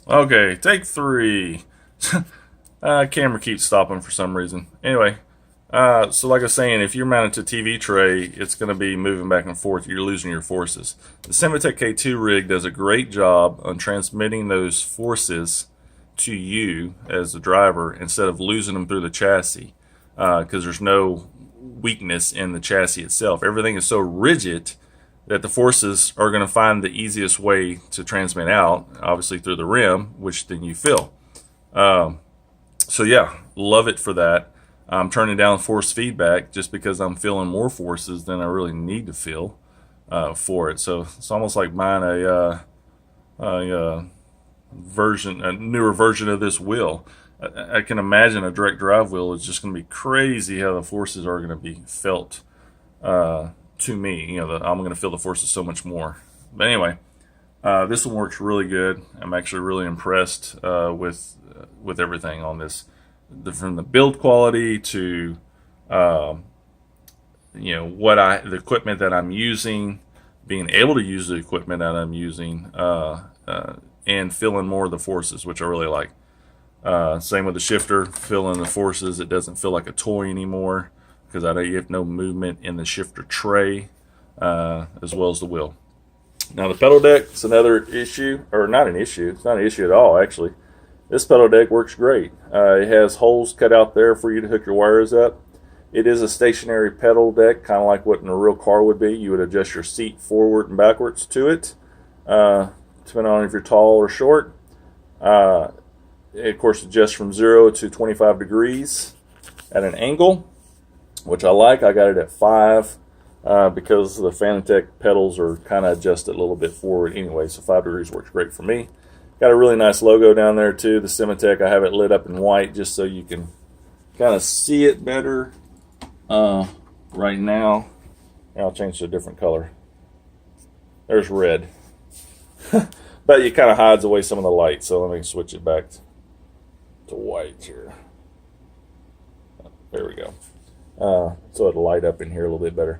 Okay, take three. Camera keeps stopping for some reason. Anyway, so like I was saying, if you're mounted to TV tray, it's going to be moving back and forth. You're losing your forces. The Simetik K2 rig does a great job on transmitting those forces to you as the driver instead of losing them through the chassis, because there's no weakness in the chassis itself. Everything is so rigid that the forces are going to find the easiest way to transmit out, obviously through the rim, which then you feel. So yeah, love it for that. I'm turning down force feedback just because I'm feeling more forces than I really need to feel for it. So it's almost like buying a newer version of this wheel. I can imagine a direct drive wheel is just going to be crazy how the forces are going to be felt to me. I'm going to feel the forces so much more. But anyway, this one works really good. I'm actually really impressed with everything on this, from the build quality to the equipment that I'm using, being able to use the equipment that I'm using, and feeling more of the forces, which I really like. Same with the shifter, feeling the forces. It doesn't feel like a toy anymore because you have no movement in the shifter tray, as well as the wheel. Now the pedal deck is another issue, or not an issue. It's not an issue at all, actually. This pedal deck works great. It has holes cut out there for you to hook your wires up. It is a stationary pedal deck, kind of like what in a real car would be. You would adjust your seat forward and backwards to it, depending on if you're tall or short. It, of course, adjusts from 0 to 25 degrees at an angle, which I like. I got it at 5 because the Fanatec pedals are kind of adjusted a little bit forward anyway, so 5 degrees works great for me. Got a really nice logo down there too, the Simetik. I have it lit up in white just so you can kind of see it better right now. I'll change to a different color. There's red. But it kind of hides away some of the light, so let me switch it back to white here. There we go. So it'll light up in here a little bit better.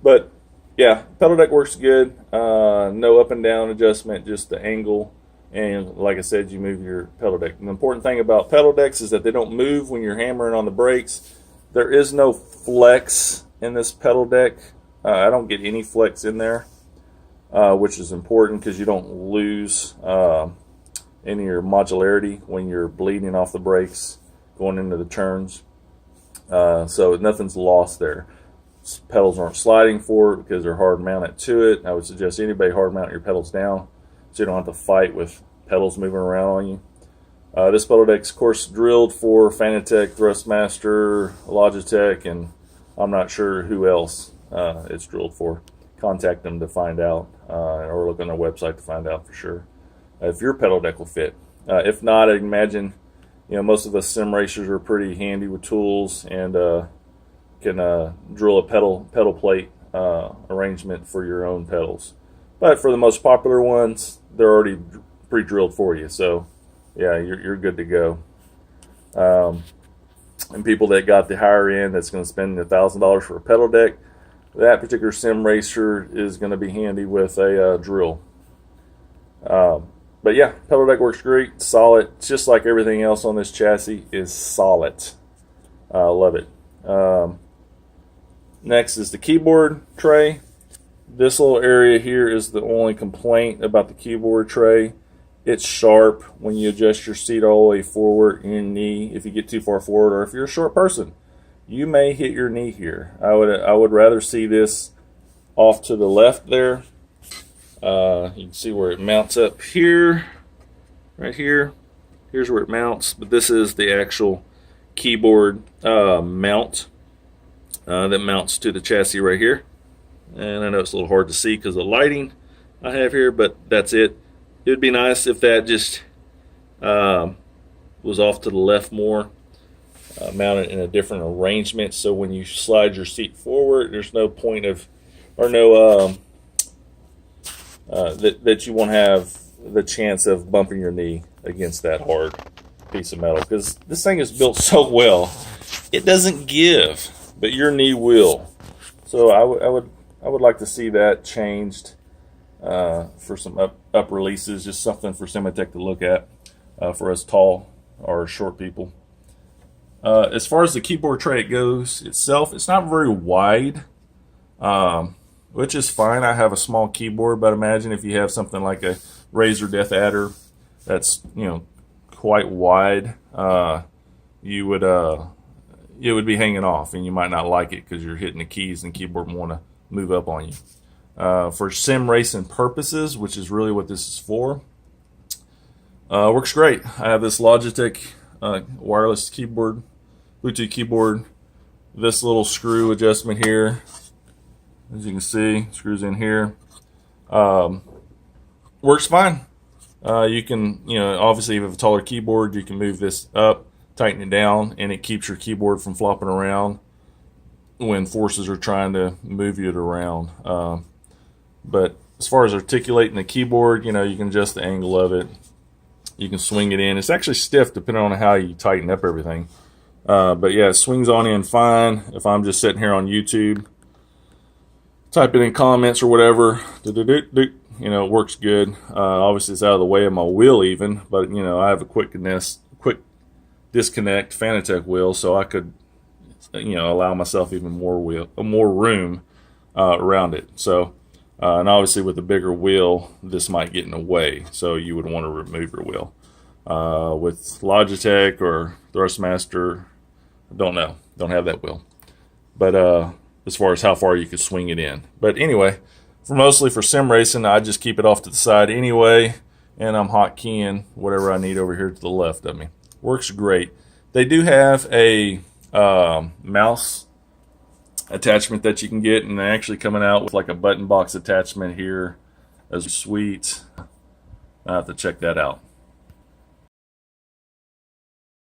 But yeah, pedal deck works good. No up and down adjustment, just the angle. And like I said, you move your pedal deck. And the important thing about pedal decks is that they don't move when you're hammering on the brakes. There is no flex in this pedal deck. I don't get any flex in there, which is important because you don't lose any of your modularity when you're bleeding off the brakes going into the turns. So nothing's lost there. Pedals aren't sliding forward because they're hard mounted to it. I would suggest anybody hard mount your pedals down so you don't have to fight with pedals moving around on you. This pedal deck is, of course, drilled for Fanatec, Thrustmaster, Logitech, and I'm not sure who else it's drilled for. Contact them to find out, or look on their website to find out for sure if your pedal deck will fit. If not, I imagine most of us sim racers are pretty handy with tools and can drill a pedal plate arrangement for your own pedals. But for the most popular ones, they're already pre-drilled for you. So, yeah, you're good to go. And people that got the higher end that's going to spend $1,000 for a pedal deck, that particular sim racer is going to be handy with a drill. But yeah, pedal deck works great, solid. It's just like everything else on this chassis is solid. Love it. Next is the keyboard tray. This little area here is the only complaint about the keyboard tray. It's sharp when you adjust your seat all the way forward in your knee. If you get too far forward, or if you're a short person, you may hit your knee here. I would rather see this off to the left there. You can see where it mounts up here, right here. Here's where it mounts, but this is the actual keyboard mount that mounts to the chassis right here. And I know it's a little hard to see because of the lighting I have here, but that's it. It would be nice if that just was off to the left more, mounted in a different arrangement, so when you slide your seat forward, there's no point of, or no, that you won't have the chance of bumping your knee against that hard piece of metal, because this thing is built so well, it doesn't give, but your knee will. So I would like to see that changed for some up releases, just something for Simetik to look at. for us tall or short people. As far as the keyboard tray goes itself, it's not very wide, which is fine. I have a small keyboard, but imagine if you have something like a Razer Death Adder that's quite wide, you would it would be hanging off, and you might not like it because you're hitting the keys and the keyboard want to move up on you. For sim racing purposes, which is really what this is for, works great. I have this Logitech wireless keyboard, Bluetooth keyboard. This little screw adjustment here, as you can see, screws in here. Works fine. You can, obviously if you have a taller keyboard, you can move this up, tighten it down, and it keeps your keyboard from flopping around when forces are trying to move it around. But as far as articulating the keyboard, you can adjust the angle of it. You can swing it in. It's actually stiff depending on how you tighten up everything. But yeah, it swings on in fine. If I'm just sitting here on YouTube, type it in comments or whatever, it works good. Obviously it's out of the way of my wheel even, but I have a quick disconnect Fanatec wheel, so I could allow myself even more room around it. So and obviously with a bigger wheel, this might get in the way, so you would want to remove your wheel. With Logitech or Thrustmaster, don't have that wheel. But as far as how far you could swing it in. But anyway, mostly for sim racing, I just keep it off to the side anyway, and I'm hotkeying whatever I need over here to the left of me. Works great. They do have a mouse attachment that you can get, and they're actually coming out with like a button box attachment here as sweet. I have to check that out.